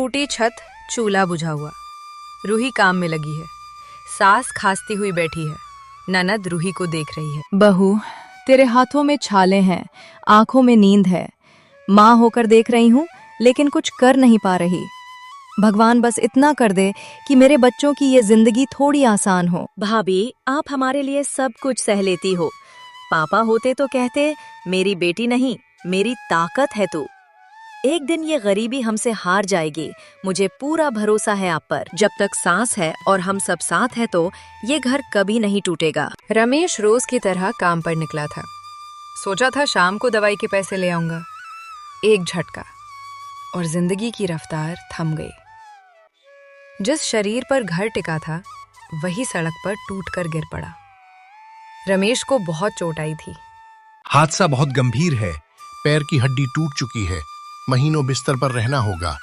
टूटी छत, चूल्हा बुझा हुआ। रूही काम में लगी है। सास खांसती हुई बैठी है। ननद रूही को देख रही है। बहू, तेरे हाथों में छाले हैं, आंखों में नींद है। माँ होकर देख रही हूँ, लेकिन कुछ कर नहीं पा रही। भगवान बस इतना कर दे कि मेरे बच्चों की ये जिंदगी थोड़ी आसान हो। भाभी, आप हमारे लिए सब कुछ सह लेती हो। पापा होते तो कहते, मेरी बेटी नहीं, मेरी ताकत है तू। एक दिन ये गरीबी हमसे हार जाएगी, मुझे पूरा भरोसा है आप पर। जब तक सांस है और हम सब साथ हैं तो ये घर कभी नहीं टूटेगा। रमेश रोज की तरह काम पर निकला था। सोचा था शाम को दवाई के पैसे ले आऊंगा। एक झटका और जिंदगी की रफ्तार थम गई। जिस शरीर पर घर टिका था, वही सड़क पर टूटकर गिर पड़ा। रमेश को बहुत चोट आई थी। हादसा बहुत गंभीर है। पैर की हड्डी टूट चुकी है। महीनों बिस्तर पर रहना होगा।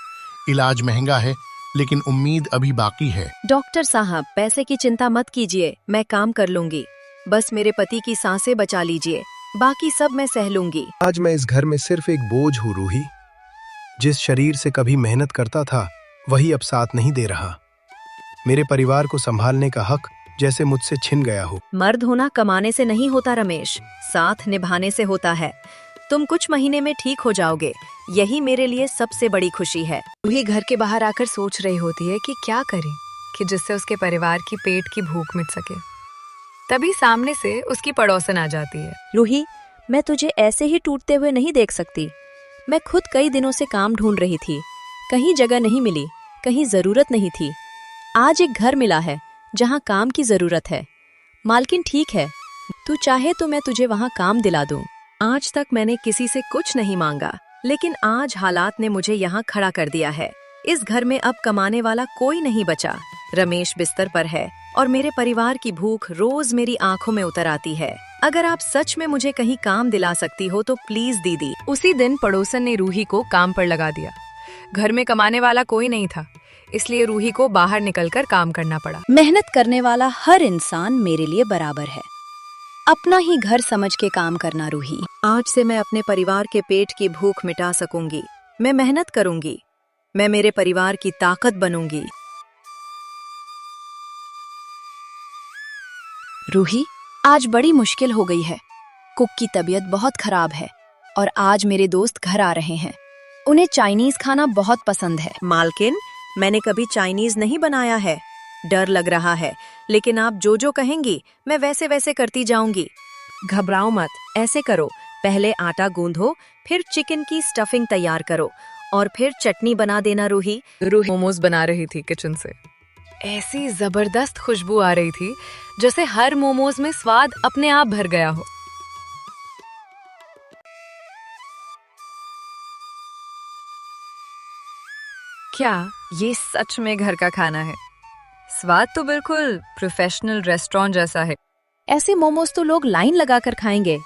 इलाज महंगा है, लेकिन उम्मीद अभी बाकी है। डॉक्टर साहब, पैसे की चिंता मत कीजिए, मैं काम कर लूंगी। बस मेरे पति की सांसें बचा लीजिए, बाकी सब मैं सह लूंगी। आज मैं इस घर में सिर्फ एक बोझ हूँ रूही। जिस शरीर से कभी मेहनत करता था, वही अब साथ नहीं दे रहा। मेरे परिवार को संभालने का हक जैसे मुझसे छिन गया हो। मर्द होना कमाने से नहीं होता रमेश, साथ निभाने से होता है। तुम कुछ महीने में ठीक हो जाओगे, यही मेरे लिए सबसे बड़ी खुशी है। रूही घर के बाहर आकर सोच रही होती है कि क्या करे कि जिससे उसके परिवार की पेट की भूख मिट सके। तभी सामने से उसकी पड़ोसन आ जाती है। रूही, मैं तुझे ऐसे ही टूटते हुए नहीं देख सकती। मैं खुद कई दिनों से काम ढूंढ रही थी, कहीं जगह नहीं मिली, कहीं जरूरत नहीं थी। आज एक घर मिला है जहाँ काम की जरूरत है। मालकिन ठीक है, तू चाहे तो मैं तुझे वहाँ काम दिला दूं। आज तक मैंने किसी से कुछ नहीं मांगा, लेकिन आज हालात ने मुझे यहाँ खड़ा कर दिया है। इस घर में अब कमाने वाला कोई नहीं बचा। रमेश बिस्तर पर है और मेरे परिवार की भूख रोज मेरी आंखों में उतर आती है। अगर आप सच में मुझे कहीं काम दिला सकती हो तो प्लीज दीदी। उसी दिन पड़ोसन ने रूही को काम पर लगा दिया। घर में कमाने वाला कोई नहीं था, इसलिए रूही को बाहर निकलकर काम करना पड़ा। मेहनत करने वाला हर इंसान मेरे लिए बराबर है। अपना ही घर समझ के काम करना रूही। आज से मैं अपने परिवार के पेट की भूख मिटा सकूंगी। मैं मेहनत करूंगी, मैं मेरे परिवार की ताकत बनूंगी। रूही, आज बड़ी मुश्किल हो गई है। कुक की तबीयत बहुत खराब है और आज मेरे दोस्त घर आ रहे हैं। उन्हें चाइनीज खाना बहुत पसंद है। मालकिन, मैंने कभी चाइनीज नहीं बनाया है, डर लग रहा है, लेकिन आप जो जो कहेंगी मैं वैसे वैसे करती जाऊंगी। घबराओ मत, ऐसे करो, पहले आटा गूंदो, फिर चिकन की स्टफिंग तैयार करो और फिर चटनी बना देना। रूही मोमोज बना रही थी किचन से। ऐसी जबरदस्त खुशबू आ रही थी जैसे हर मोमोज में स्वाद अपने आप भर गया हो। क्या ये सच में घर का खाना है? स्वाद तो बिल्कुल प्रोफेशनल रेस्टोरेंट जैसा है। ऐसे मोमोज तो लोग लाइन लगाकर खाएंगे।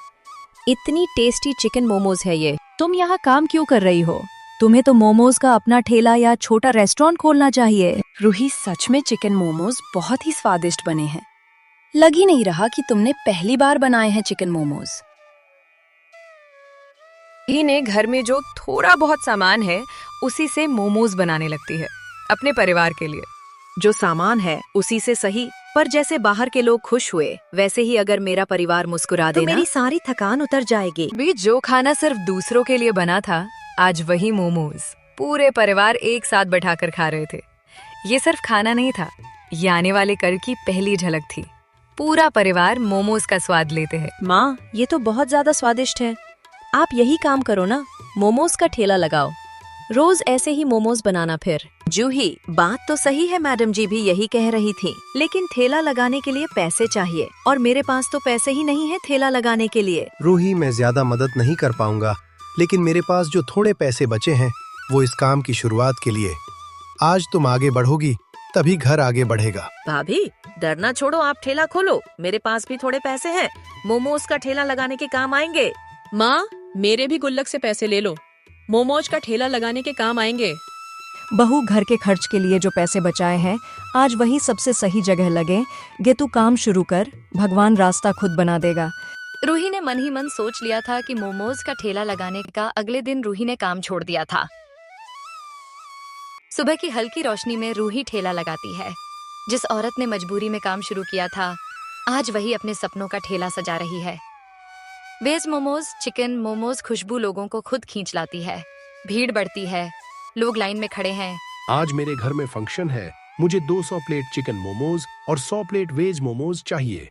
इतनी टेस्टी चिकन मोमोज है ये। तुम यहाँ काम क्यों कर रही हो? तुम्हें तो मोमोज का अपना ठेला या छोटा रेस्टोरेंट खोलना चाहिए। रूही, सच में चिकन मोमोज बहुत ही स्वादिष्ट बने हैं। लग ही नहीं रहा कि तुमने पहली बार बनाए हैं चिकन मोमोज। ही ने घर में जो थोड़ा बहुत सामान है उसी से मोमोज बनाने लगती है अपने परिवार के लिए। जो सामान है उसी से सही, पर जैसे बाहर के लोग खुश हुए वैसे ही अगर मेरा परिवार मुस्कुरा देना, मेरी सारी थकान उतर जाएगी। भी जो खाना सिर्फ दूसरों के लिए बना था, आज वही मोमोज पूरे परिवार एक साथ बैठाकर खा रहे थे। ये सिर्फ खाना नहीं था, ये आने वाले कल की पहली झलक थी। पूरा परिवार मोमोज का स्वाद लेते हैं। माँ, ये तो बहुत ज्यादा स्वादिष्ट है। आप यही काम करो ना, मोमोज का ठेला लगाओ, रोज ऐसे ही मोमोज बनाना। फिर जूही, बात तो सही है, मैडम जी भी यही कह रही थी, लेकिन ठेला लगाने के लिए पैसे चाहिए और मेरे पास तो पैसे ही नहीं है ठेला लगाने के लिए। रूही, मैं ज्यादा मदद नहीं कर पाऊंगा, लेकिन मेरे पास जो थोड़े पैसे बचे हैं वो इस काम की शुरुआत के लिए। आज तुम आगे बढ़ोगी तभी घर आगे बढ़ेगा। भाभी, डरना छोड़ो, आप ठेला खोलो, मेरे पास भी थोड़े पैसे हैं, मोमोज का ठेला लगाने के काम आएंगे। माँ, मेरे भी गुल्लक से पैसे ले लो, मोमोज का ठेला लगाने के काम आएंगे। बहू, घर के खर्च के लिए जो पैसे बचाए हैं आज वही सबसे सही जगह लगे। गे तू काम शुरू कर, भगवान रास्ता खुद बना देगा। रूही ने मन ही मन सोच लिया था कि मोमोज का ठेला लगाने का। अगले दिन रूही ने काम छोड़ दिया था। सुबह की हल्की रोशनी में रूही ठेला लगाती है। जिस औरत ने मजबूरी में काम शुरू किया था, आज वही अपने सपनों का ठेला सजा रही है। वेज मोमोज, चिकन मोमोज खुशबू लोगों को खुद खींच लाती है। भीड़ बढ़ती है, लोग लाइन में खड़े हैं। आज मेरे घर में फंक्शन है, मुझे 200 प्लेट चिकन मोमोज और 100 प्लेट वेज मोमोज चाहिए।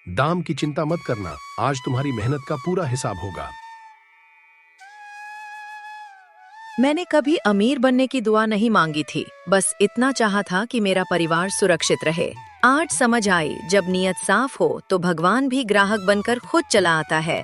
दाम की चिंता मत करना, आज तुम्हारी मेहनत का पूरा हिसाब होगा। मैंने कभी अमीर बनने की दुआ नहीं मांगी थी, बस इतना चाहा था कि मेरा परिवार सुरक्षित रहे। आज समझ आई, जब नीयत साफ हो तो भगवान भी ग्राहक बनकर खुद चला आता है।